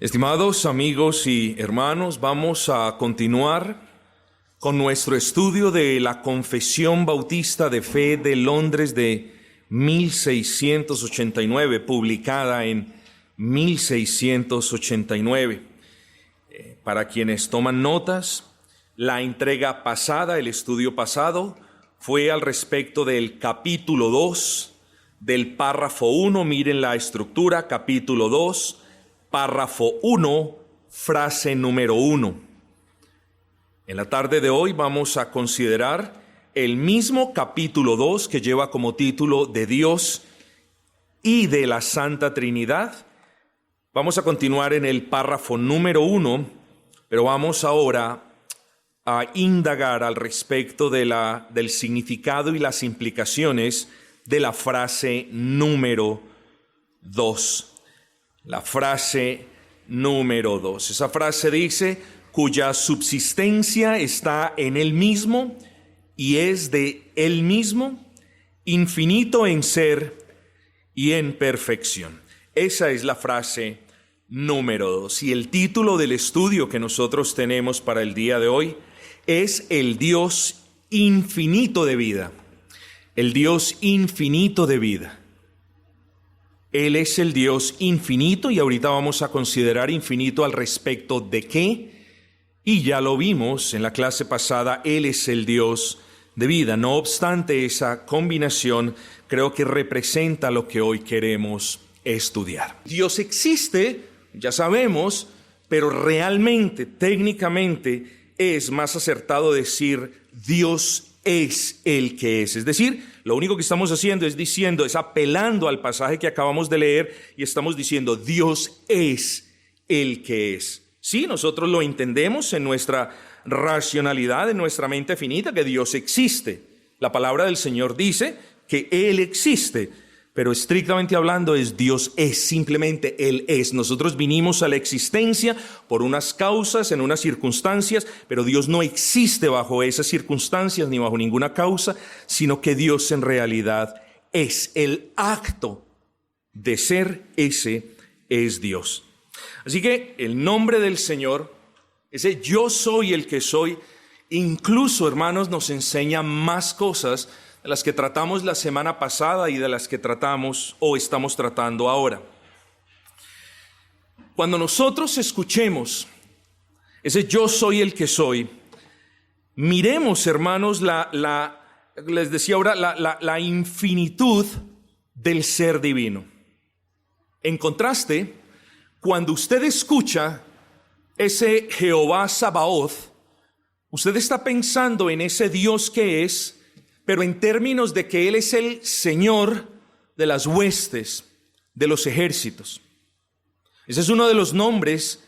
Estimados amigos y hermanos, vamos a continuar con nuestro estudio de la Confesión Bautista de Fe de Londres de 1689, publicada en 1689. Para quienes toman notas, la entrega pasada, el estudio pasado, fue al respecto del capítulo 2, del párrafo 1, miren la estructura, capítulo 2, párrafo 1, frase número 1. En la tarde de hoy vamos a considerar el mismo capítulo 2 que lleva como título de Dios y de la Santa Trinidad. Vamos a continuar en el párrafo número 1, pero vamos ahora a indagar al respecto del significado y las implicaciones de la frase número 2. La frase número 2. Esa frase dice, cuya subsistencia está en Él mismo y es de Él mismo, infinito en ser y en perfección. Esa es la frase número 2. Y el título del estudio que nosotros tenemos para el día de hoy es el Dios infinito de vida. El Dios infinito de vida. Él es el Dios infinito y ahorita vamos a considerar infinito al respecto de qué. Y ya lo vimos en la clase pasada, Él es el Dios de vida. No obstante, esa combinación creo que representa lo que hoy queremos estudiar. Dios existe, ya sabemos, pero realmente, técnicamente, es más acertado decir Dios es el que es. Es decir, lo único que estamos haciendo es apelando al pasaje que acabamos de leer y estamos diciendo Dios es el que es. Sí, nosotros lo entendemos en nuestra racionalidad, en nuestra mente finita, que Dios existe. La palabra del Señor dice que Él existe, pero estrictamente hablando es Dios es, simplemente Él es. Nosotros vinimos a la existencia por unas causas, en unas circunstancias, pero Dios no existe bajo esas circunstancias ni bajo ninguna causa, sino que Dios en realidad es. El acto de ser, ese es Dios. Así que el nombre del Señor, ese yo soy el que soy, incluso, hermanos, nos enseña más cosas de las que tratamos la semana pasada y de las que tratamos o estamos tratando ahora. Cuando nosotros escuchemos ese yo soy el que soy, miremos, hermanos, les decía ahora, la infinitud del ser divino. En contraste, cuando usted escucha ese Jehová Sabaoth, usted está pensando en ese Dios que es, pero en términos de que Él es el Señor de las huestes, de los ejércitos. Ese es uno de los nombres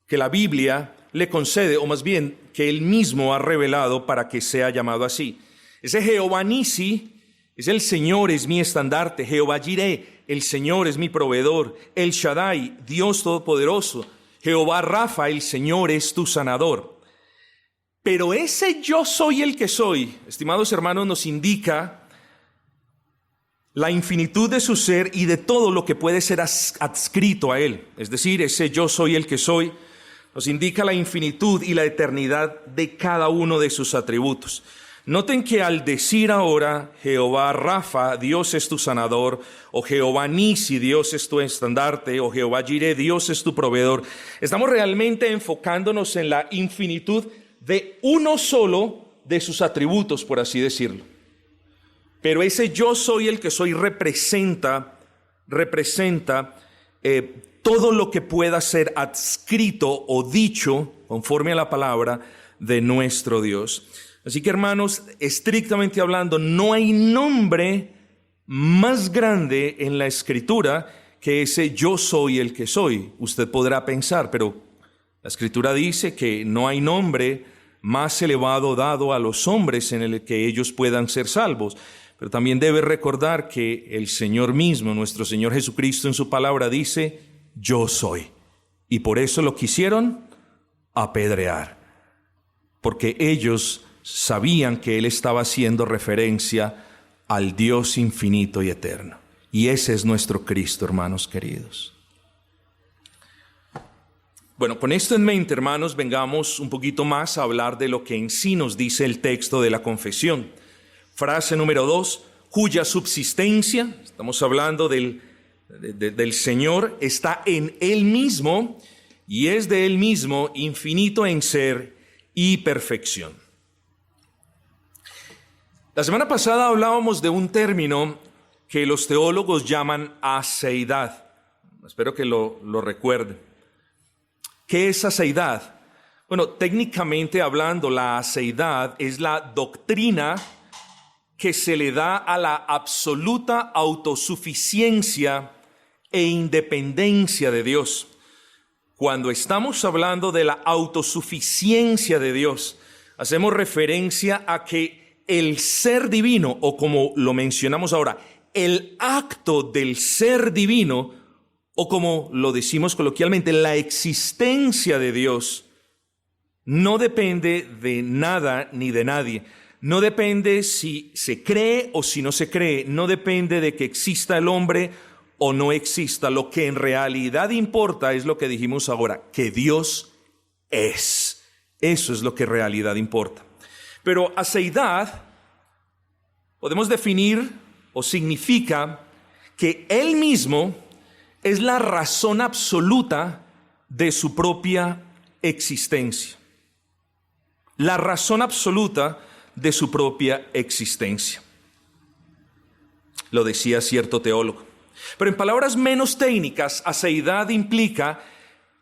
que la Biblia le concede, o más bien que Él mismo ha revelado para que sea llamado así. Ese Jehová Nisi es el Señor, es mi estandarte. Jehová Jireh, el Señor es mi proveedor. El Shaddai, Dios Todopoderoso. Jehová Rafa, el Señor es tu sanador. Pero ese yo soy el que soy, estimados hermanos, nos indica la infinitud de su ser y de todo lo que puede ser adscrito a Él. Es decir, ese yo soy el que soy nos indica la infinitud y la eternidad de cada uno de sus atributos. Noten que al decir ahora Jehová Rafa, Dios es tu sanador, o Jehová Nisi, Dios es tu estandarte, o Jehová Jireh, Dios es tu proveedor, estamos realmente enfocándonos en la infinitud de uno solo de sus atributos, por así decirlo. Pero ese yo soy el que soy representa todo lo que pueda ser adscrito o dicho conforme a la palabra de nuestro Dios. Así que, hermanos, estrictamente hablando, no hay nombre más grande en la Escritura que ese yo soy el que soy. Usted podrá pensar, pero la Escritura dice que no hay nombre más elevado dado a los hombres en el que ellos puedan ser salvos. Pero también debe recordar que el Señor mismo, nuestro Señor Jesucristo en su palabra dice, yo soy. Y por eso lo quisieron apedrear. Porque ellos sabían que Él estaba haciendo referencia al Dios infinito y eterno. Y ese es nuestro Cristo, hermanos queridos. Bueno, con esto en mente, hermanos, vengamos un poquito más a hablar de lo que en sí nos dice el texto de la confesión. Frase número 2, cuya subsistencia, estamos hablando del Señor, está en Él mismo y es de Él mismo, infinito en ser y perfección. La semana pasada hablábamos de un término que los teólogos llaman aseidad. Espero que lo recuerden. ¿Qué es aseidad? Bueno, técnicamente hablando, la aseidad es la doctrina que se le da a la absoluta autosuficiencia e independencia de Dios. Cuando estamos hablando de la autosuficiencia de Dios, hacemos referencia a que el ser divino, o como lo mencionamos ahora, el acto del ser divino, o como lo decimos coloquialmente, la existencia de Dios, no depende de nada ni de nadie. No depende si se cree o si no se cree. No depende de que exista el hombre o no exista. Lo que en realidad importa es lo que dijimos ahora, que Dios es. Eso es lo que en realidad importa. Pero aseidad podemos definir o significa que Él mismo es la razón absoluta de su propia existencia. La razón absoluta de su propia existencia. Lo decía cierto teólogo. Pero en palabras menos técnicas, aseidad implica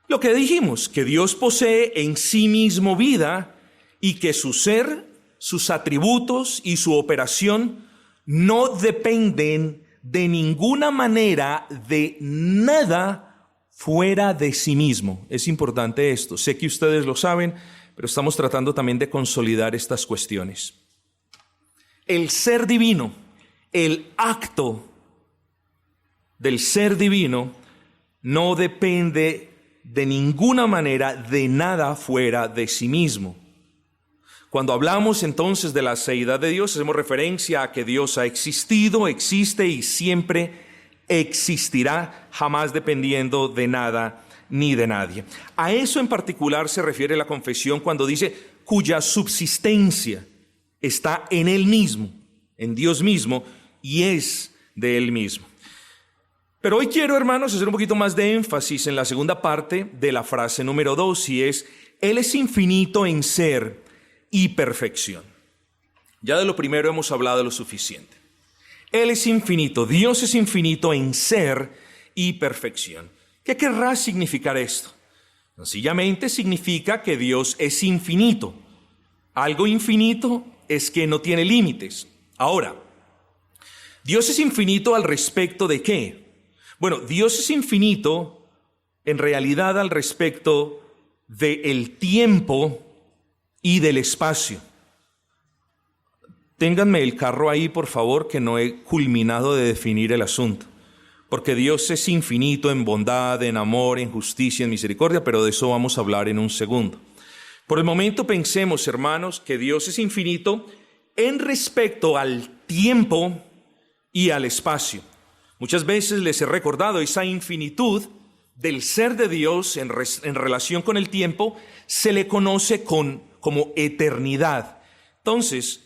lo que dijimos, que Dios posee en sí mismo vida y que su ser, sus atributos y su operación no dependen de ninguna manera de nada fuera de sí mismo. Es importante esto. Sé que ustedes lo saben, pero estamos tratando también de consolidar estas cuestiones. El ser divino, el acto del ser divino, no depende de ninguna manera de nada fuera de sí mismo. Cuando hablamos entonces de la aseidad de Dios, hacemos referencia a que Dios ha existido, existe y siempre existirá, jamás dependiendo de nada ni de nadie. A eso en particular se refiere la confesión cuando dice cuya subsistencia está en Él mismo, en Dios mismo, y es de Él mismo. Pero hoy quiero, hermanos, hacer un poquito más de énfasis en la segunda parte de la frase número 2, y es, Él es infinito en ser y perfección. Ya de lo primero hemos hablado lo suficiente. Él es infinito, Dios es infinito en ser y perfección. ¿Qué querrá significar esto? Sencillamente significa que Dios es infinito. Algo infinito es que no tiene límites. Ahora, ¿Dios es infinito al respecto de qué? Bueno, Dios es infinito en realidad al respecto del tiempo y del espacio. Ténganme el carro ahí, por favor, que no he culminado de definir el asunto. Porque Dios es infinito en bondad, en amor, en justicia, en misericordia, pero de eso vamos a hablar en un segundo. Por el momento pensemos, hermanos, que Dios es infinito en respecto al tiempo y al espacio. Muchas veces les he recordado esa infinitud del ser de Dios en relación con el tiempo, se le conoce como eternidad. Entonces,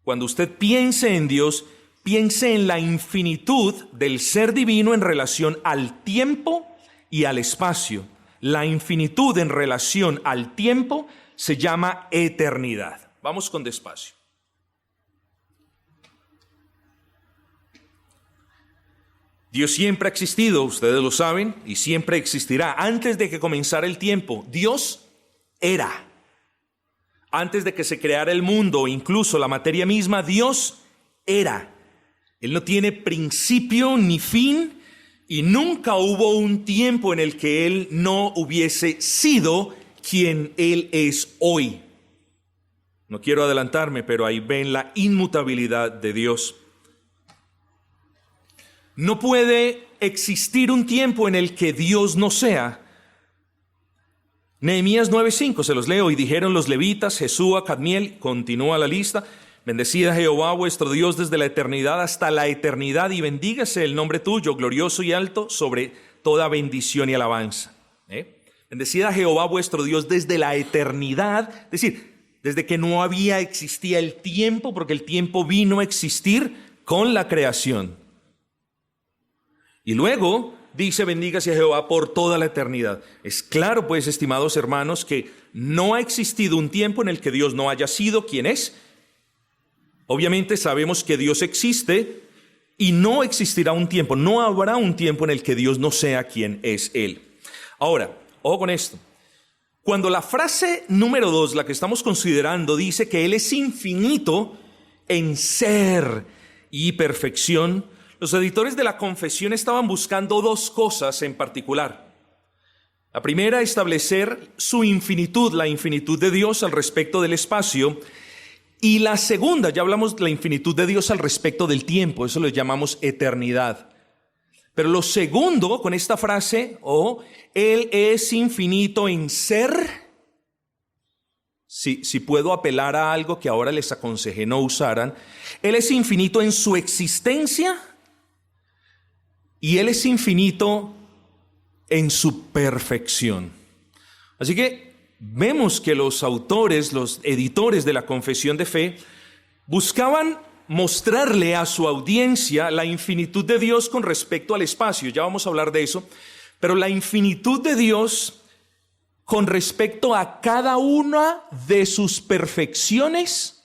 cuando usted piense en Dios, piense en la infinitud del ser divino en relación al tiempo y al espacio. La infinitud en relación al tiempo se llama eternidad. Vamos con despacio. Dios siempre ha existido, ustedes lo saben, y siempre existirá. Antes de que comenzara el tiempo, Dios era. Antes de que se creara el mundo, incluso la materia misma, Dios era. Él no tiene principio ni fin y nunca hubo un tiempo en el que Él no hubiese sido quien Él es hoy. No quiero adelantarme, pero ahí ven la inmutabilidad de Dios. No puede existir un tiempo en el que Dios no sea. Nehemías 9:5, se los leo, y dijeron los levitas, Jesúa, Cadmiel, continúa la lista, bendecida Jehová vuestro Dios desde la eternidad hasta la eternidad, y bendígase el nombre tuyo, glorioso y alto, sobre toda bendición y alabanza. Bendecid a Jehová vuestro Dios desde la eternidad, es decir, desde que no existía el tiempo, porque el tiempo vino a existir con la creación. Y luego dice, bendígase a Jehová por toda la eternidad. Es claro, pues, estimados hermanos, que no ha existido un tiempo en el que Dios no haya sido quien es. Obviamente sabemos que Dios existe y no existirá un tiempo, no habrá un tiempo en el que Dios no sea quien es Él. Ahora, ojo con esto. Cuando la frase número 2, la que estamos considerando, dice que Él es infinito en ser y perfección, los editores de la Confesión estaban buscando dos cosas en particular. La primera, establecer su infinitud, la infinitud de Dios al respecto del espacio. Y la segunda, ya hablamos de la infinitud de Dios al respecto del tiempo, eso lo llamamos eternidad. Pero lo segundo, con esta frase, Él es infinito en ser. Si puedo apelar a algo que ahora les aconsejé no usaran, Él es infinito en su existencia y Él es infinito en su perfección. Así que vemos que los autores, los editores de la Confesión de Fe, buscaban mostrarle a su audiencia la infinitud de Dios con respecto al espacio. Ya vamos a hablar de eso. Pero la infinitud de Dios con respecto a cada una de sus perfecciones,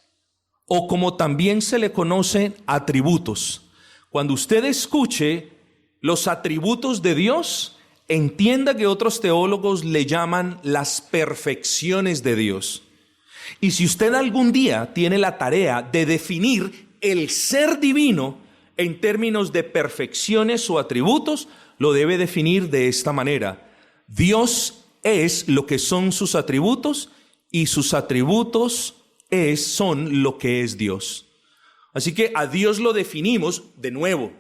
o como también se le conocen, atributos. Cuando usted escuche los atributos de Dios, entienda que otros teólogos le llaman las perfecciones de Dios. Y si usted algún día tiene la tarea de definir el ser divino en términos de perfecciones o atributos, lo debe definir de esta manera. Dios es lo que son sus atributos y sus atributos son lo que es Dios. Así que a Dios lo definimos, de nuevo,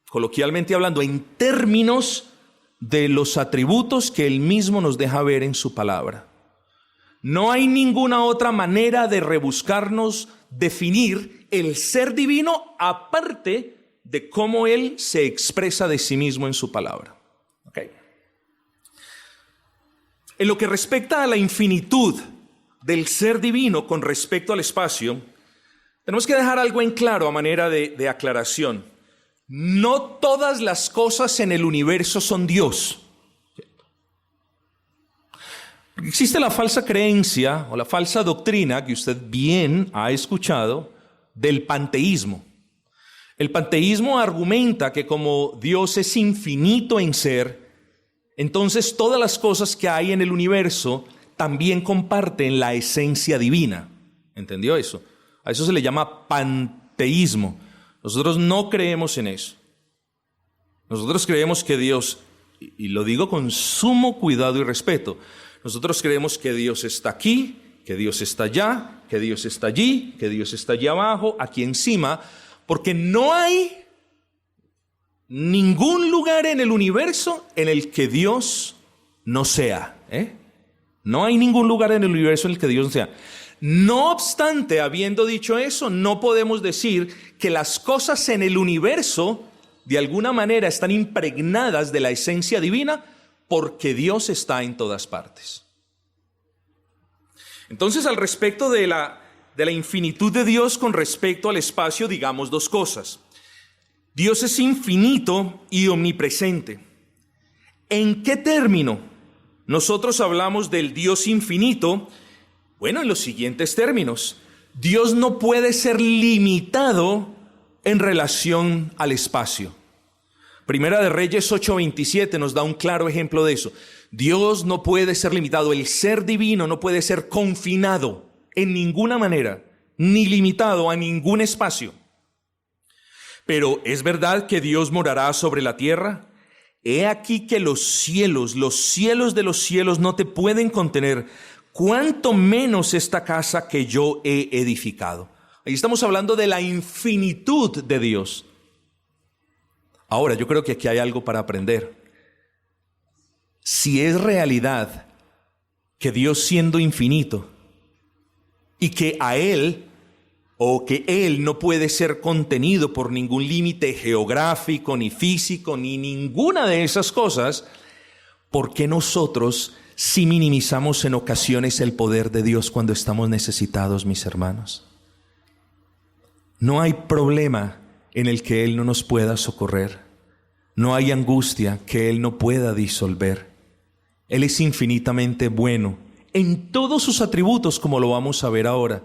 coloquialmente hablando, en términos de los atributos que Él mismo nos deja ver en su palabra. No hay ninguna otra manera de rebuscarnos, definir el ser divino aparte de cómo Él se expresa de sí mismo en su palabra. Okay. En lo que respecta a la infinitud del ser divino con respecto al espacio, tenemos que dejar algo en claro a manera de aclaración. No todas las cosas en el universo son Dios. Existe la falsa creencia o la falsa doctrina que usted bien ha escuchado del panteísmo. El panteísmo argumenta que como Dios es infinito en ser, entonces todas las cosas que hay en el universo también comparten la esencia divina. ¿Entendió eso? A eso se le llama panteísmo. Nosotros no creemos en eso. Nosotros creemos que Dios, y lo digo con sumo cuidado y respeto, nosotros creemos que Dios está aquí, que Dios está allá, que Dios está allí, que Dios está allí abajo, aquí encima, porque no hay ningún lugar en el universo en el que Dios no sea. No hay ningún lugar en el universo en el que Dios no sea. No obstante, habiendo dicho eso, no podemos decir que las cosas en el universo de alguna manera están impregnadas de la esencia divina, porque Dios está en todas partes. Entonces, al respecto de la infinitud de Dios con respecto al espacio, digamos dos cosas. Dios es infinito y omnipresente. ¿En qué término nosotros hablamos del Dios infinito? Bueno, en los siguientes términos. Dios no puede ser limitado en relación al espacio. Primera de Reyes 8:27 nos da un claro ejemplo de eso. Dios no puede ser limitado, el ser divino no puede ser confinado en ninguna manera, ni limitado a ningún espacio. Pero ¿es verdad que Dios morará sobre la tierra? He aquí que los cielos de los cielos no te pueden contener, cuánto menos esta casa que yo he edificado. Ahí estamos hablando de la infinitud de Dios. Ahora, yo creo que aquí hay algo para aprender. Si es realidad que Dios siendo infinito y que a Él no puede ser contenido por ningún límite geográfico, ni físico, ni ninguna de esas cosas, ¿por qué nosotros sí minimizamos en ocasiones el poder de Dios cuando estamos necesitados, mis hermanos? No hay problema en el que Él no nos pueda socorrer. No hay angustia que Él no pueda disolver. Él es infinitamente bueno en todos sus atributos, como lo vamos a ver ahora.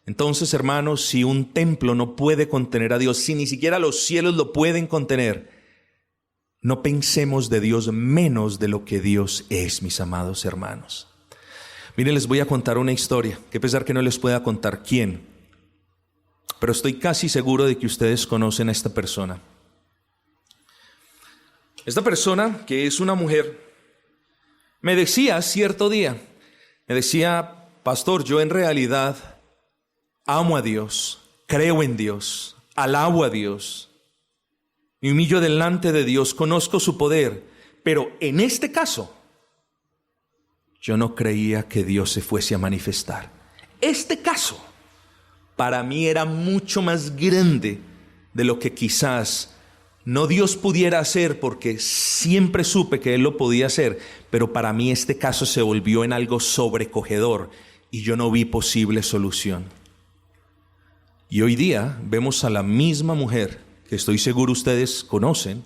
Entonces, hermanos, si un templo no puede contener a Dios, si ni siquiera los cielos lo pueden contener, no pensemos de Dios menos de lo que Dios es, mis amados hermanos. Miren, les voy a contar una historia, que a pesar que no les pueda contar quién, pero estoy casi seguro de que ustedes conocen a esta persona. Esta persona, que es una mujer, me decía cierto día, pastor, yo en realidad amo a Dios, creo en Dios, alabo a Dios, me humillo delante de Dios, conozco su poder, pero en este caso, yo no creía que Dios se fuese a manifestar. Este caso, para mí era mucho más grande de lo que quizás no Dios pudiera hacer, porque siempre supe que Él lo podía hacer, pero para mí este caso se volvió en algo sobrecogedor y yo no vi posible solución. Y hoy día vemos a la misma mujer, que estoy seguro ustedes conocen,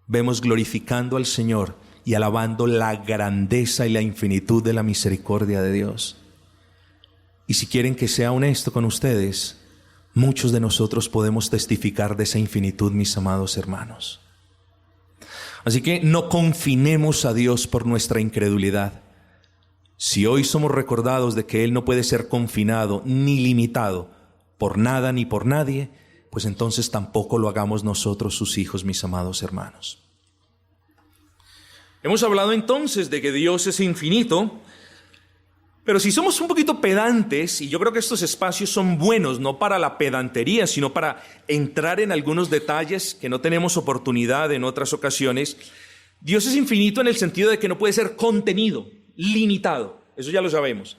vemos glorificando al Señor y alabando la grandeza y la infinitud de la misericordia de Dios. Y si quieren que sea honesto con ustedes, muchos de nosotros podemos testificar de esa infinitud, mis amados hermanos. Así que no confinemos a Dios por nuestra incredulidad. Si hoy somos recordados de que Él no puede ser confinado ni limitado por nada ni por nadie, pues entonces tampoco lo hagamos nosotros, sus hijos, mis amados hermanos. Hemos hablado entonces de que Dios es infinito, pero si somos un poquito pedantes, y yo creo que estos espacios son buenos, no para la pedantería, sino para entrar en algunos detalles que no tenemos oportunidad en otras ocasiones, Dios es infinito en el sentido de que no puede ser contenido, limitado, eso ya lo sabemos.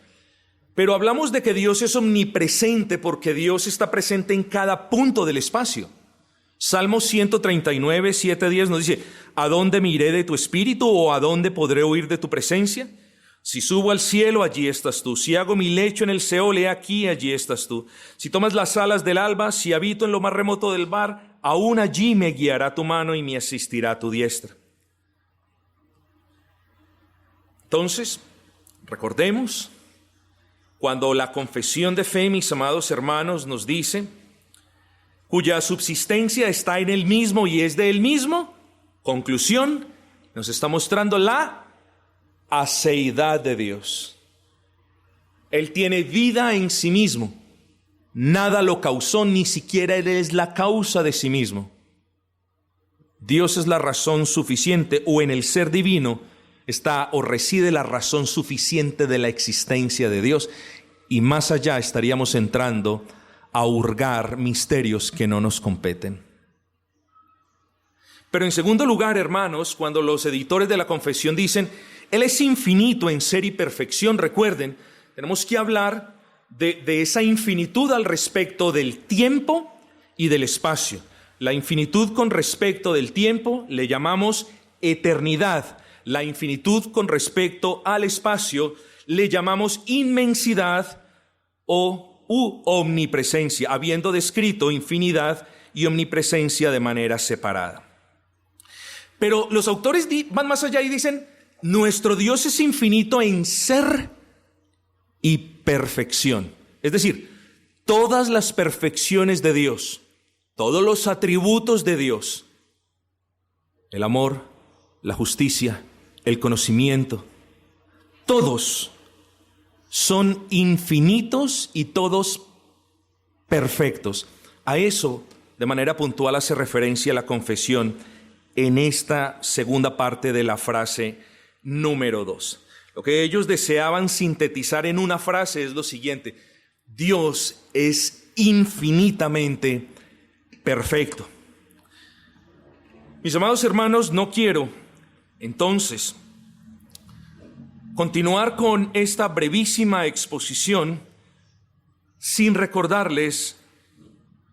Pero hablamos de que Dios es omnipresente porque Dios está presente en cada punto del espacio. Salmo 139, 7-10 nos dice, ¿a dónde me iré de tu espíritu o a dónde podré huir de tu presencia? Si subo al cielo, allí estás tú. Si hago mi lecho en el Seol, he aquí, allí estás tú. Si tomas las alas del alba, si habito en lo más remoto del mar, aún allí me guiará tu mano y me asistirá tu diestra. Entonces, recordemos, cuando la confesión de fe, mis amados hermanos, nos dice, cuya subsistencia está en Él mismo y es de Él mismo, conclusión, nos está mostrando la aceidad de Dios. Él tiene vida en sí mismo. Nada lo causó, ni siquiera Él es la causa de sí mismo. Dios es la razón suficiente, o en el ser divino está o reside la razón suficiente de la existencia de Dios, y más allá estaríamos entrando a hurgar misterios que no nos competen. Pero en segundo lugar, hermanos, cuando los editores de la confesión dicen, Él es infinito en ser y perfección, recuerden, tenemos que hablar de esa infinitud al respecto del tiempo y del espacio. La infinitud con respecto del tiempo le llamamos eternidad. La infinitud con respecto al espacio le llamamos inmensidad o omnipresencia, habiendo descrito infinidad y omnipresencia de manera separada. Pero los autores van más allá y dicen, nuestro Dios es infinito en ser y perfección. Es decir, todas las perfecciones de Dios, todos los atributos de Dios, el amor, la justicia, el conocimiento, todos son infinitos y todos perfectos. A eso, de manera puntual, hace referencia la confesión en esta segunda parte de la frase número 2. Lo que ellos deseaban sintetizar en una frase es lo siguiente: Dios es infinitamente perfecto. Mis amados hermanos, no quiero entonces continuar con esta brevísima exposición sin recordarles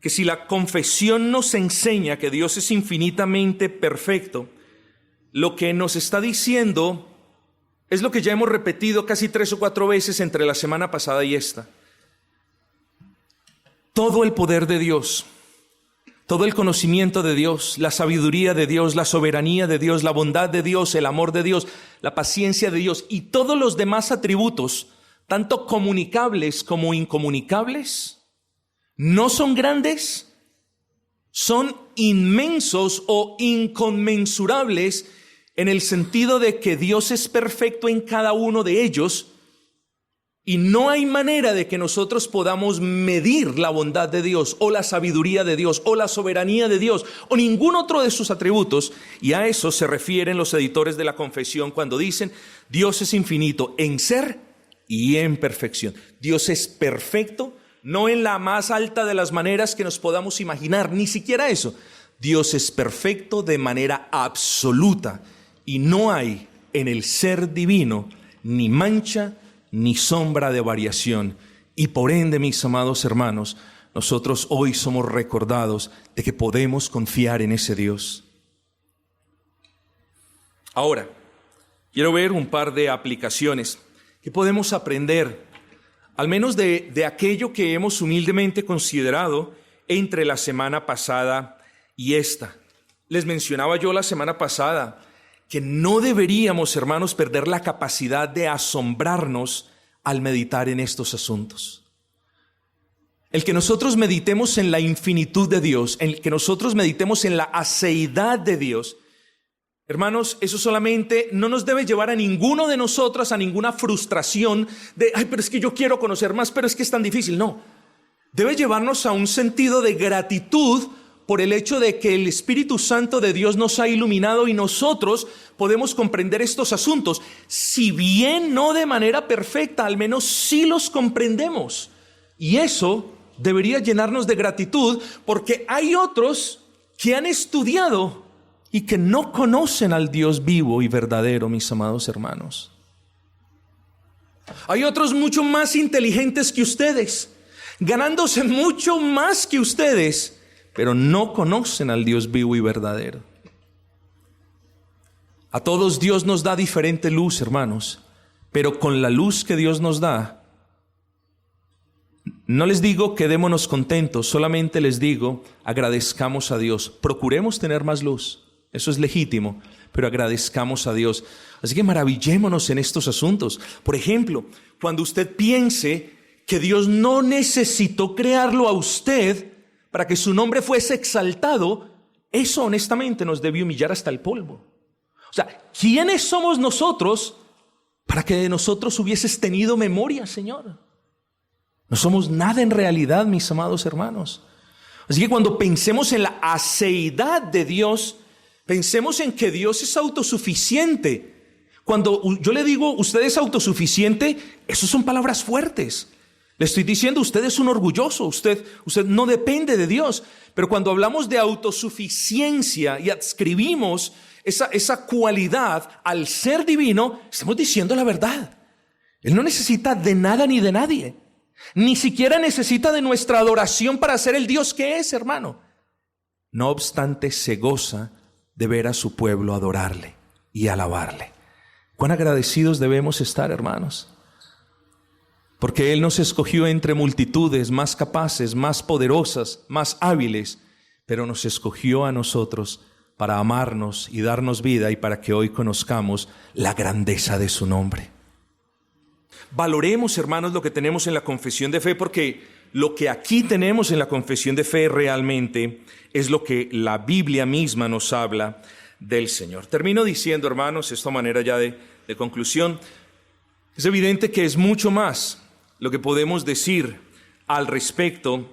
que si la confesión nos enseña que Dios es infinitamente perfecto, lo que nos está diciendo es lo que ya hemos repetido casi 3 o 4 veces entre la semana pasada y esta. Todo el poder de Dios, todo el conocimiento de Dios, la sabiduría de Dios, la soberanía de Dios, la bondad de Dios, el amor de Dios, la paciencia de Dios y todos los demás atributos, tanto comunicables como incomunicables, no son grandes, son inmensos o inconmensurables en el sentido de que Dios es perfecto en cada uno de ellos y no hay manera de que nosotros podamos medir la bondad de Dios o la sabiduría de Dios o la soberanía de Dios o ningún otro de sus atributos. Y a eso se refieren los editores de la confesión cuando dicen Dios es infinito en ser y en perfección. Dios es perfecto, no en la más alta de las maneras que nos podamos imaginar, ni siquiera eso. Dios es perfecto de manera absoluta y no hay en el ser divino ni mancha ni sombra de variación. Y por ende, mis amados hermanos, nosotros hoy somos recordados de que podemos confiar en ese Dios. Ahora, quiero ver un par de aplicaciones que podemos aprender, al menos de aquello que hemos humildemente considerado entre la semana pasada y esta. Les mencionaba yo la semana pasada que no deberíamos, hermanos, perder la capacidad de asombrarnos al meditar en estos asuntos. El que nosotros meditemos en la infinitud de Dios, el que nosotros meditemos en la aceidad de Dios, hermanos, eso solamente no nos debe llevar a ninguno de nosotros a ninguna frustración de, pero es que yo quiero conocer más, pero es que es tan difícil. No, debe llevarnos a un sentido de gratitud por el hecho de que el Espíritu Santo de Dios nos ha iluminado y nosotros podemos comprender estos asuntos. Si bien no de manera perfecta, al menos sí los comprendemos. Y eso debería llenarnos de gratitud porque hay otros que han estudiado y que no conocen al Dios vivo y verdadero, mis amados hermanos. Hay otros mucho más inteligentes que ustedes, ganándose mucho más que ustedes, pero no conocen al Dios vivo y verdadero. A todos Dios nos da diferente luz, hermanos, pero con la luz que Dios nos da, no les digo quedémonos contentos, solamente les digo agradezcamos a Dios, procuremos tener más luz, eso es legítimo, pero agradezcamos a Dios. Así que maravillémonos en estos asuntos. Por ejemplo, cuando usted piense que Dios no necesitó crearlo a usted para que su nombre fuese exaltado, eso honestamente nos debe humillar hasta el polvo. O sea, ¿quiénes somos nosotros para que de nosotros hubieses tenido memoria, Señor? No somos nada en realidad, mis amados hermanos. Así que cuando pensemos en la aceidad de Dios, pensemos en que Dios es autosuficiente. Cuando yo le digo, usted es autosuficiente, esas son palabras fuertes. Le estoy diciendo, usted es un orgulloso, usted no depende de Dios. Pero cuando hablamos de autosuficiencia y adscribimos esa cualidad al ser divino, estamos diciendo la verdad. Él no necesita de nada ni de nadie. Ni siquiera necesita de nuestra adoración para ser el Dios que es, hermano. No obstante, se goza de ver a su pueblo adorarle y alabarle. ¿Cuán agradecidos debemos estar, hermanos? Porque Él nos escogió entre multitudes más capaces, más poderosas, más hábiles, pero nos escogió a nosotros para amarnos y darnos vida y para que hoy conozcamos la grandeza de su nombre. Valoremos, hermanos, lo que tenemos en la confesión de fe, porque lo que aquí tenemos en la confesión de fe realmente es lo que la Biblia misma nos habla del Señor. Termino diciendo, hermanos, esta manera ya de conclusión, es evidente que es mucho más lo que podemos decir al respecto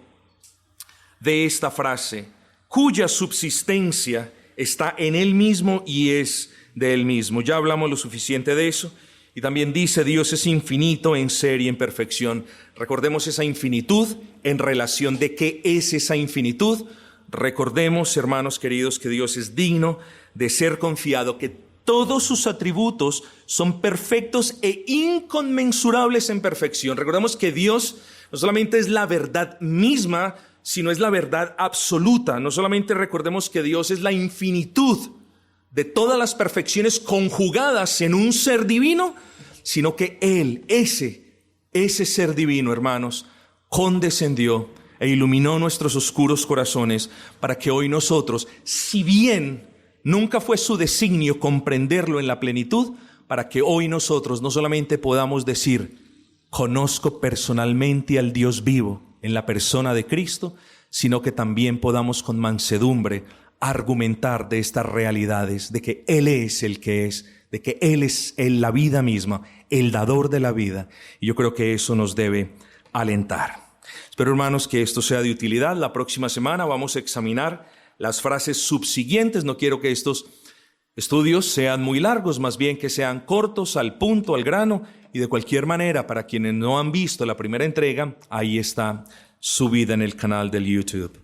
de esta frase, cuya subsistencia está en Él mismo y es de Él mismo. Ya hablamos lo suficiente de eso. Y también dice, Dios es infinito en ser y en perfección. Recordemos esa infinitud en relación de qué es esa infinitud. Recordemos, hermanos queridos, que Dios es digno de ser confiado, que todos sus atributos son perfectos e inconmensurables en perfección. Recordemos que Dios no solamente es la verdad misma, sino es la verdad absoluta. No solamente recordemos que Dios es la infinitud de todas las perfecciones conjugadas en un ser divino, sino que Él, ese ser divino, hermanos, condescendió e iluminó nuestros oscuros corazones para que hoy nosotros, si bien nunca fue su designio comprenderlo en la plenitud, para que hoy nosotros no solamente podamos decir, conozco personalmente al Dios vivo en la persona de Cristo, sino que también podamos con mansedumbre argumentar de estas realidades, de que Él es el que es, de que Él es la vida misma, el dador de la vida. Y yo creo que eso nos debe alentar. Espero, hermanos, que esto sea de utilidad. La próxima semana vamos a examinar las frases subsiguientes. No quiero que estos estudios sean muy largos, más bien que sean cortos, al punto, al grano. Y de cualquier manera, para quienes no han visto la primera entrega, ahí está subida en el canal del YouTube.